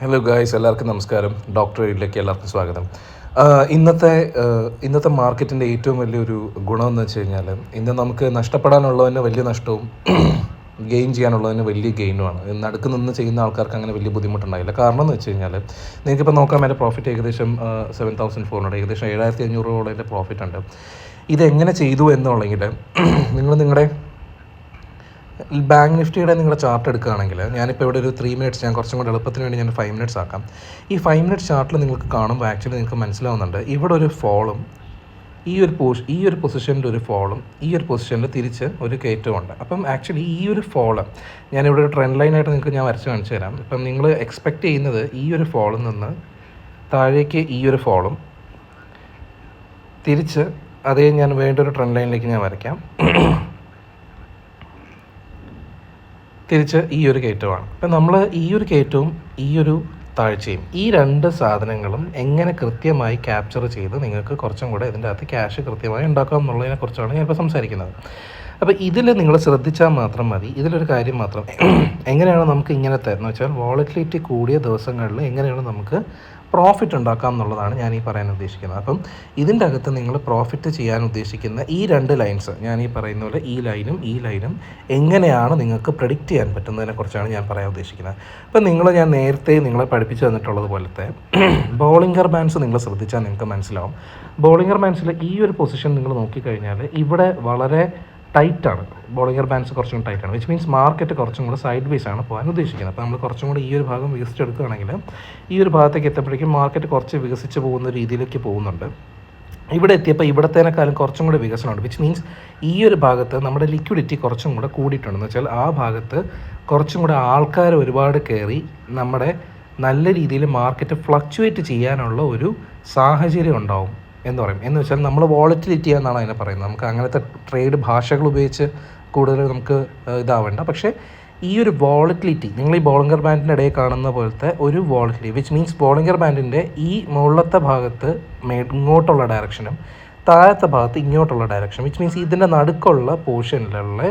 Hello guys, എല്ലാവർക്കും നമസ്കാരം. Doctor വീട്ടിലേക്ക് എല്ലാവർക്കും സ്വാഗതം. ഇന്നത്തെ മാർക്കറ്റിൻ്റെ ഏറ്റവും വലിയൊരു ഗുണമെന്ന് വെച്ച് കഴിഞ്ഞാൽ, ഇന്ന് നമുക്ക് നഷ്ടപ്പെടാനുള്ളതിന് വലിയ നഷ്ടവും ഗെയിൻ ചെയ്യാനുള്ളതിന് വലിയ ഗെയിനുമാണ്. നടുക്ക് നിന്ന് ചെയ്യുന്ന ആൾക്കാർക്ക് അങ്ങനെ വലിയ ബുദ്ധിമുട്ടുണ്ടായില്ല. കാരണം എന്ന് വെച്ച് കഴിഞ്ഞാൽ, നിങ്ങൾക്കിപ്പോൾ നോക്കാം, എൻ്റെ പ്രോഫിറ്റ് ഏകദേശം 7,400, ഏകദേശം 7,500 രൂപയുടെ പ്രോഫിറ്റ് ഉണ്ട്. ഇതെങ്ങനെ ചെയ്തു എന്നുള്ളെങ്കിൽ നിങ്ങളുടെ ബാങ്ക് നിഫ്റ്റിയുടെ നിങ്ങളുടെ ചാർട്ട് എടുക്കുകയാണെങ്കിൽ, ഞാനിപ്പോൾ ഇവിടെ ഒരു 3 മിനിറ്റ്സ്, ഞാൻ കുറച്ചും കൂടി എളുപ്പത്തിന് വേണ്ടി ഞാൻ 5 മിനിറ്റ്സ് ആക്കാം. ഈ 5 മിനിറ്റ്സ് ചാർട്ടിൽ നിങ്ങൾക്ക് കാണുമ്പോൾ ആക്ച്വലി നിങ്ങൾക്ക് മനസ്സിലാവുന്നുണ്ട്, ഇവിടെ ഒരു ഫോളും ഈ ഒരു പൊസിഷനിൽ ഒരു ഫോളും ഈ ഒരു പൊസിഷനിൽ തിരിച്ച് ഒരു കയറ്റമുണ്ട്. അപ്പം ആക്ച്വലി ഈ ഒരു ഫോള് ഞാനിവിടെ ഒരു ട്രെൻഡ് ലൈനായിട്ട് നിങ്ങൾക്ക് ഞാൻ വരച്ച് കാണിച്ചു തരാം. ഇപ്പം നിങ്ങൾ എക്സ്പെക്റ്റ് ചെയ്യുന്നത് ഈ ഒരു ഫോളിൽ നിന്ന് താഴേക്ക് ഈ ഒരു ഫോളും തിരിച്ച് അതേ ഞാൻ വേണ്ട ഒരു ട്രെൻഡ് ലൈനിലേക്ക് ഞാൻ വരയ്ക്കാം, തിരിച്ച് ഈ ഒരു കയറ്റമാണ്. അപ്പം നമ്മൾ ഈ ഒരു കയറ്റവും ഈ ഒരു താഴ്ചയും, ഈ രണ്ട് സാധനങ്ങളും എങ്ങനെ കൃത്യമായി ക്യാപ്ചർ ചെയ്ത് നിങ്ങൾക്ക് കുറച്ചും കൂടെ ഇതിൻ്റെ അകത്ത് ക്യാഷ് കൃത്യമായി ഉണ്ടാക്കാം എന്നുള്ളതിനെ കുറിച്ചാണ് ഞാനിപ്പോൾ സംസാരിക്കുന്നത്. അപ്പോൾ ഇതിൽ നിങ്ങൾ ശ്രദ്ധിച്ചാൽ മാത്രം മതി. ഇതിലൊരു കാര്യം മാത്രം, എങ്ങനെയാണ് നമുക്ക് ഇങ്ങനത്തെ എന്ന് വെച്ചാൽ വോളറ്റിലിറ്റി കൂടിയ ദിവസങ്ങളിൽ എങ്ങനെയാണ് നമുക്ക് പ്രോഫിറ്റ് ഉണ്ടാക്കാം എന്നുള്ളതാണ് ഞാൻ ഈ പറയാൻ ഉദ്ദേശിക്കുന്നത്. അപ്പം ഇതിൻ്റെ അകത്ത് നിങ്ങൾ പ്രോഫിറ്റ് ചെയ്യാൻ ഉദ്ദേശിക്കുന്ന ഈ രണ്ട് ലൈൻസ്, ഞാൻ ഈ പറയുന്ന പോലെ ഈ ലൈനും എങ്ങനെയാണ് നിങ്ങൾക്ക് പ്രെഡിക്റ്റ് ചെയ്യാൻ പറ്റുന്നതിനെക്കുറിച്ചാണ് ഞാൻ പറയാൻ ഉദ്ദേശിക്കുന്നത്. അപ്പം ഞാൻ നേരത്തെ നിങ്ങളെ പഠിപ്പിച്ചു തന്നിട്ടുള്ളത് പോലത്തെ ബോളിംഗർ ബാൻഡ്സ് നിങ്ങൾ ശ്രദ്ധിച്ചാൽ നിങ്ങൾക്ക് മനസ്സിലാവും. ബോളിംഗർ ബാൻഡ്സിൽ ഈ ഒരു പൊസിഷൻ നിങ്ങൾ നോക്കിക്കഴിഞ്ഞാൽ ഇവിടെ വളരെ ടൈറ്റാണ്. ബോളിംഗർ ബാൻഡ്സ് കുറച്ചും കൂടി ടൈറ്റാണ്, വിച്ച് മീൻസ് മാർക്കറ്റ് കുറച്ചും കൂടെ സൈഡ് വേസ് ആണ് പോകാൻ ഉദ്ദേശിക്കുന്നത്. അപ്പോൾ നമ്മൾ കുറച്ചും കൂടി ഈ ഒരു ഭാഗം വികസിച്ചെടുക്കുകയാണെങ്കിൽ ഈ ഒരു ഭാഗത്തേക്ക് എത്തുമ്പോഴേക്കും മാർക്കറ്റ് കുറച്ച് വികസിച്ച് പോകുന്ന രീതിയിലേക്ക് പോകുന്നുണ്ട്. ഇവിടെ എത്തിയപ്പോൾ ഇവിടത്തേനേക്കാളും കുറച്ചും കൂടെ വികസനമുണ്ട്, വിച്ച് മീൻസ് ഈ ഒരു ഭാഗത്ത് നമ്മുടെ ലിക്വിഡിറ്റി കുറച്ചും കൂടെ കൂടിയിട്ടുണ്ടെന്ന് വെച്ചാൽ ആ ഭാഗത്ത് കുറച്ചും കൂടെ ആൾക്കാർ ഒരുപാട് കയറി നമ്മുടെ നല്ല രീതിയിൽ മാർക്കറ്റ് ഫ്ലക്ച്വേറ്റ് ചെയ്യാനുള്ള ഒരു സാഹചര്യം ഉണ്ടാവും എന്ന് പറയും. എന്ന് വെച്ചാൽ നമ്മൾ വോളറ്റിലിറ്റി എന്നാണ് അതിനെ പറയുന്നത്. നമുക്ക് അങ്ങനത്തെ ട്രേഡ് ഭാഷകൾ ഉപയോഗിച്ച് കൂടുതൽ നമുക്ക് ഇതാവേണ്ട. പക്ഷേ ഈ ഒരു വോളറ്റിലിറ്റി, നിങ്ങൾ ഈ ബോളിംഗർ ബാൻഡിൻ്റെ ഇടയിൽ കാണുന്ന പോലത്തെ ഒരു വോളറ്റിലിറ്റി, വിച്ച് മീൻസ് ബോളിംഗർ ബാൻഡിൻ്റെ ഈ മുകളിലത്തെ ഭാഗത്ത് ഇങ്ങോട്ടുള്ള ഡയറക്ഷനും താഴത്തെ ഭാഗത്ത് ഇങ്ങോട്ടുള്ള ഡയറക്ഷൻ, വിച്ച് മീൻസ് ഇതിൻ്റെ നടുക്കുള്ള പോർഷനിലുള്ള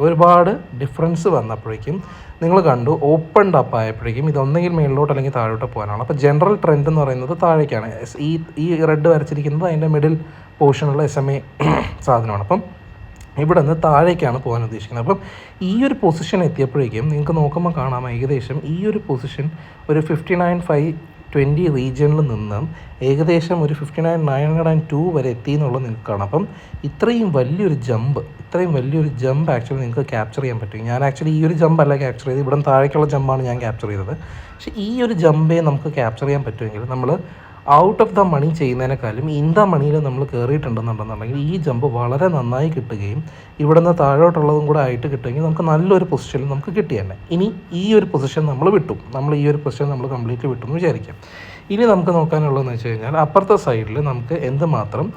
ഒരുപാട് ഡിഫറൻസ് വന്നപ്പോഴേക്കും നിങ്ങൾ കണ്ടു ഓപ്പൺ അപ്പ് ആയപ്പോഴേക്കും ഇതൊന്നെങ്കിൽ മേളിലോട്ട് അല്ലെങ്കിൽ താഴോട്ട് പോകാനാണ്. അപ്പോൾ ജനറൽ ട്രെൻഡ് എന്ന് പറയുന്നത് താഴേക്കാണ്. ഈ റെഡ് വരച്ചിരിക്കുന്നത് അതിൻ്റെ മിഡിൽ പോർഷനുള്ള SMA സാധനമാണ്. അപ്പം ഇവിടെ നിന്ന് താഴേക്കാണ് പോകാൻ ഉദ്ദേശിക്കുന്നത്. അപ്പം ഈ ഒരു പൊസിഷൻ എത്തിയപ്പോഴേക്കും നിങ്ങൾക്ക് നോക്കുമ്പോൾ കാണാം, ഏകദേശം ഈ ഒരു പൊസിഷൻ ഒരു 59,520 റീജിയനിൽ നിന്ന് ഏകദേശം ഒരു 59,902 വരെ എത്തി എന്നുള്ളത് നിങ്ങൾക്ക് കാണാം. അപ്പം ഇത്രയും വലിയൊരു ജമ്പ് ആക്ച്വലി നിങ്ങൾക്ക് ക്യാപ്ചർ ചെയ്യാൻ പറ്റും. ഞാൻ ആക്ച്വലി ഈ ഒരു ജമ്പ് അല്ല ക്യാപ്ചർ ചെയ്തത്, ഇവിടെ താഴേക്കുള്ള ജമ്പാണ് ഞാൻ ക്യാപ്ചർ ചെയ്തത്. പക്ഷേ ഈ ഒരു ജമ്പേ നമുക്ക് ക്യാപ്ചർ ചെയ്യാൻ പറ്റുമെങ്കിൽ നമ്മൾ ഔട്ട് ഓഫ് ദ മണി ചെയ്യുന്നതിനേക്കാളും ഇൻ ദ മണിയിൽ നമ്മൾ കയറിയിട്ടുണ്ടെന്നുണ്ടെന്നുണ്ടെങ്കിൽ ഈ ജമ്പ് വളരെ നന്നായി കിട്ടുകയും ഇവിടെ നിന്ന് താഴോട്ടുള്ളതും കൂടെ ആയിട്ട് കിട്ടുമെങ്കിൽ നമുക്ക് നല്ലൊരു പൊസിഷനിൽ നമുക്ക് കിട്ടിയെന്നെ. ഇനി ഈ ഒരു പൊസിഷൻ നമ്മൾ ഈ ഒരു പൊസിഷൻ നമ്മൾ കംപ്ലീറ്റ്ലി വിട്ടു എന്ന് വിചാരിക്കാം. ഇനി നമുക്ക് നോക്കാനുള്ളതെന്ന് വെച്ച് കഴിഞ്ഞാൽ അപ്പുറത്തെ സൈഡിൽ നമുക്ക് എന്തുമാത്രം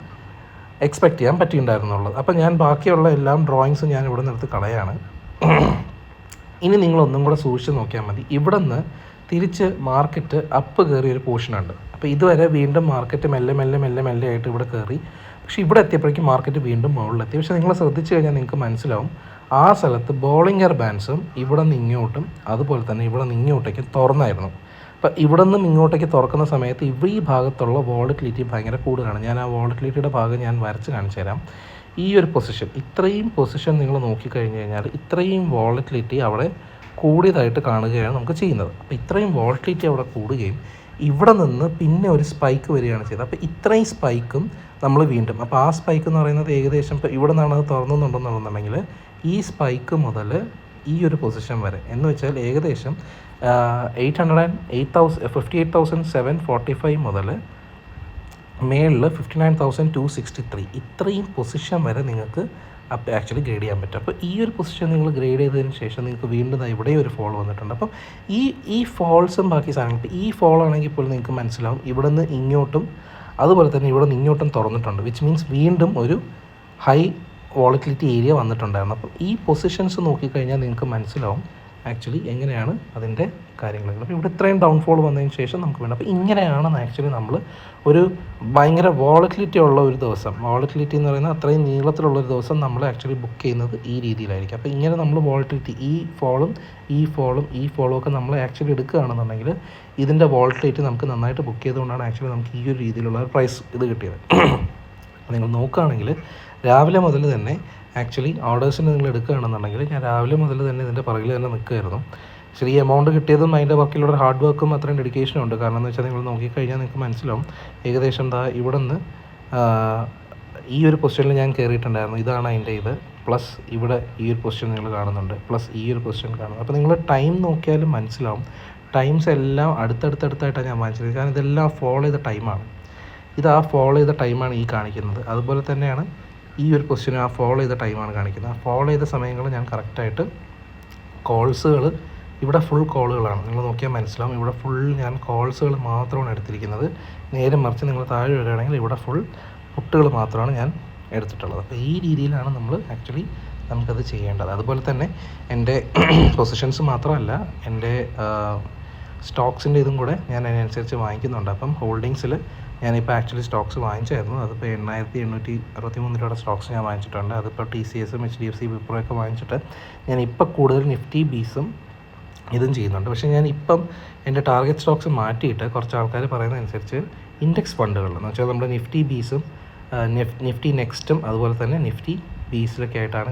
എക്സ്പെക്റ്റ് ചെയ്യാൻ പറ്റിയിട്ടുണ്ടായിരുന്നുള്ളത്. അപ്പം ഞാൻ ബാക്കിയുള്ള എല്ലാം ഡ്രോയിങ്സും ഞാൻ ഇവിടെ നിർത്തി കളയാണ്. ഇനി നിങ്ങളൊന്നും കൂടെ സൂക്ഷിച്ച് നോക്കിയാൽ മതി. ഇവിടെ നിന്ന് തിരിച്ച് മാർക്കറ്റ് അപ്പ് കയറിയൊരു പോർഷനുണ്ട്. അപ്പോൾ ഇതുവരെ വീണ്ടും മാർക്കറ്റ് മെല്ലെ ആയിട്ട് ഇവിടെ കയറി. പക്ഷേ ഇവിടെ എത്തിയപ്പോഴേക്കും മാർക്കറ്റ് വീണ്ടും മുകളിലെത്തി. പക്ഷേ നിങ്ങൾ ശ്രദ്ധിച്ചു കഴിഞ്ഞാൽ നിങ്ങൾക്ക് മനസ്സിലാവും, ആ സ്ഥലത്ത് ബോളിംഗർ ബാൻഡ്സും ഇവിടെ നിന്ന് ഇങ്ങോട്ടും അതുപോലെ തന്നെ ഇവിടെ നിന്ന് ഇങ്ങോട്ടേക്ക് തുറന്നായിരുന്നു. അപ്പോൾ ഇവിടെ നിന്നും ഇങ്ങോട്ടേക്ക് തുറക്കുന്ന സമയത്ത് ഈ ഭാഗത്തുള്ള വോളറ്റിലിറ്റി ഭയങ്കര കൂടുതലാണ്. ഞാൻ ആ വോളറ്റിലിറ്റിയുടെ ഭാഗം ഞാൻ വരച്ച് കാണിച്ചു തരാം. ഈ ഒരു ഇത്രയും പൊസിഷൻ നിങ്ങൾ നോക്കിക്കഴിഞ്ഞ് കഴിഞ്ഞാൽ ഇത്രയും വോളറ്റിലിറ്റി അവിടെ കൂടിയതായിട്ട് കാണുകയാണ് നമുക്ക് ചെയ്യുന്നത്. അപ്പോൾ ഇത്രയും വോളറ്റിലിറ്റി അവിടെ കൂടുകയും ഇവിടെ നിന്ന് പിന്നെ ഒരു സ്പൈക്ക് വരികയാണ് ചെയ്തത്. അപ്പോൾ ഇത്രയും സ്പൈക്കും നമ്മൾ വീണ്ടും, അപ്പോൾ ആ സ്പൈക്ക് എന്ന് പറയുന്നത് ഏകദേശം ഇപ്പോൾ ഇവിടെ നിന്നാണ് അത് തുറന്നുണ്ടെന്നുണ്ടെന്നുണ്ടെങ്കിൽ ഈ സ്പൈക്ക് മുതൽ ഈ ഒരു പൊസിഷൻ വരെ എന്ന് വെച്ചാൽ ഏകദേശം 58,745 മുതൽ മേളിൽ 59,263 ഇത്രയും പൊസിഷൻ വരെ നിങ്ങൾക്ക് അപ്പോൾ ആക്ച്വലി ഗ്രേഡ് ചെയ്യാൻ പറ്റും. അപ്പോൾ ഈ ഒരു പൊസിഷൻ നിങ്ങൾ ഗ്രേഡ് ചെയ്തതിന് ശേഷം നിങ്ങൾക്ക് വീണ്ടും ഇവിടെ ഒരു ഫോൾ വന്നിട്ടുണ്ട്. അപ്പം ഈ ഫോൾസും ബാക്കി സാധനങ്ങൾ, ഇപ്പോൾ ഈ ഫോൾ ആണെങ്കിൽ പോലും നിങ്ങൾക്ക് മനസ്സിലാവും ഇവിടെ നിന്ന് ഇങ്ങോട്ടും അതുപോലെ തന്നെ ഇവിടെ നിന്ന് ഇങ്ങോട്ടും തുറന്നിട്ടുണ്ട്, വിച്ച് മീൻസ് വീണ്ടും ഒരു ഹൈ വോളറ്റിലിറ്റി ഏരിയ വന്നിട്ടുണ്ടായിരുന്നു. അപ്പം ഈ പൊസിഷൻസ് നോക്കിക്കഴിഞ്ഞാൽ നിങ്ങൾക്ക് മനസ്സിലാവും ആക്ച്വലി എങ്ങനെയാണ് അതിൻ്റെ കാര്യങ്ങളൊക്കെ. അപ്പോൾ ഇവിടെ ഇത്രയും ഡൗൺഫോൾ വന്നതിന് ശേഷം നമുക്ക് വേണം. അപ്പോൾ ഇങ്ങനെയാണ് ആക്ച്വലി നമ്മൾ ഒരു ഭയങ്കര വോളറ്റിലിറ്റി ഉള്ള ഒരു ദിവസം, വോളറ്റിലിറ്റി എന്ന് പറയുന്നത് അത്രയും നീളത്തിലുള്ളൊരു ദിവസം നമ്മൾ ആക്ച്വലി ബുക്ക് ചെയ്യുന്നത് ഈ രീതിയിലായിരിക്കും. അപ്പോൾ ഇങ്ങനെ നമ്മൾ വോളറ്റിലിറ്റി ഈ ഫോളും ഒക്കെ നമ്മൾ ആക്ച്വലി എടുക്കുകയാണെന്നുണ്ടെങ്കിൽ ഇതിൻ്റെ വോളറ്റിലിറ്റി നമുക്ക് നന്നായിട്ട് ബുക്ക് ചെയ്തുകൊണ്ടാണ് ആക്ച്വലി നമുക്ക് ഈ ഒരു രീതിയിലുള്ള പ്രൈസ് ഇത് കിട്ടിയത്. നിങ്ങൾ നോക്കുകയാണെങ്കിൽ രാവിലെ മുതൽ തന്നെ ആക്ച്വലി ഓർഡേഴ്സിന് നിങ്ങൾ എടുക്കുകയാണെന്നുണ്ടെങ്കിൽ ഞാൻ രാവിലെ മുതൽ തന്നെ ഇതിൻ്റെ പുറകിൽ തന്നെ നിൽക്കുമായിരുന്നു. ശരി, ഈ എമൗണ്ട് കിട്ടിയതും അതിൻ്റെ വർക്കിലുള്ള ഹാർഡ് വർക്കും അത്രയും ഡെഡിക്കേഷനും ഉണ്ട്. കാരണം എന്ന് വെച്ചാൽ നിങ്ങൾ നോക്കിക്കഴിഞ്ഞാൽ നിങ്ങൾക്ക് മനസ്സിലാവും ഏകദേശം ഇവിടെ നിന്ന് ഈ ഒരു പൊസിഷനിൽ ഞാൻ കയറിയിട്ടുണ്ടായിരുന്നു. ഇതാണ് അതിൻ്റെ ഇത്, പ്ലസ് ഇവിടെ ഈ ഒരു പൊസിഷൻ നിങ്ങൾ കാണുന്നുണ്ട്, പ്ലസ് ഈ ഒരു പൊസിഷൻ കാണുന്നത്. അപ്പോൾ നിങ്ങൾ ടൈം നോക്കിയാലും മനസ്സിലാവും ടൈംസ് എല്ലാം അടുത്തടുത്തായിട്ടാണ് ഞാൻ വാങ്ങിച്ചത്. കാരണം ഇതെല്ലാം ഫോളോ ചെയ്ത ടൈമാണ്. ഇത് ആ ഫോളോ ചെയ്ത ടൈമാണ് ഈ കാണിക്കുന്നത്. അതുപോലെ തന്നെയാണ് ഈ ഒരു പൊസിഷനും ആ ഫോളോ ചെയ്ത ടൈമാണ് കാണിക്കുന്നത്. ആ ഫോളോ ചെയ്ത സമയങ്ങൾ ഞാൻ കറക്റ്റായിട്ട് കോൾസുകൾ ഇവിടെ ഫുൾ കോളുകളാണ്. നിങ്ങൾ നോക്കിയാൽ മനസ്സിലാവും ഇവിടെ ഫുൾ ഞാൻ കോൾസുകൾ മാത്രമാണ് എടുത്തിരിക്കുന്നത്. നേരെ മറിച്ച് നിങ്ങൾ താഴെ വരികയാണെങ്കിൽ ഇവിടെ ഫുൾ പുട്ടുകൾ മാത്രമാണ് ഞാൻ എടുത്തിട്ടുള്ളത്. അപ്പോൾ ഈ രീതിയിലാണ് നമ്മൾ ആക്ച്വലി നമുക്കത് ചെയ്യേണ്ടത്. അതുപോലെ തന്നെ എൻ്റെ പൊസിഷൻസ് മാത്രമല്ല എൻ്റെ സ്റ്റോക്സിൻ്റെ ഇതും കൂടെ ഞാൻ അതിനനുസരിച്ച് വാങ്ങിക്കുന്നുണ്ട്. അപ്പം ഹോൾഡിങ്സിൽ ഞാനിപ്പോൾ ആക്ച്വലി സ്റ്റോക്സ് വാങ്ങിച്ചായിരുന്നു. അതിപ്പോൾ 8,863 രൂപയുടെ സ്റ്റോക്സ് ഞാൻ വാങ്ങിച്ചിട്ടുണ്ട്. അതിപ്പോൾ TCS, HDFC, വിപ്രോ ഒക്കെ വാങ്ങിച്ചിട്ട് ഞാനിപ്പോൾ കൂടുതൽ നിഫ്റ്റി ബീസും ഇതും ചെയ്യുന്നുണ്ട്. പക്ഷേ ഞാനിപ്പം എൻ്റെ ടാർഗറ്റ് സ്റ്റോക്സ് മാറ്റിയിട്ട് കുറച്ച് ആൾക്കാർ പറയുന്നതനുസരിച്ച് ഇൻഡെക്സ് ഫണ്ടുകൾ എന്ന് വെച്ചാൽ നമ്മുടെ നിഫ്റ്റി ബീസും നിഫ്റ്റി നെക്സ്റ്റും അതുപോലെ തന്നെ നിഫ്റ്റി ബീസിലൊക്കെ ആയിട്ടാണ്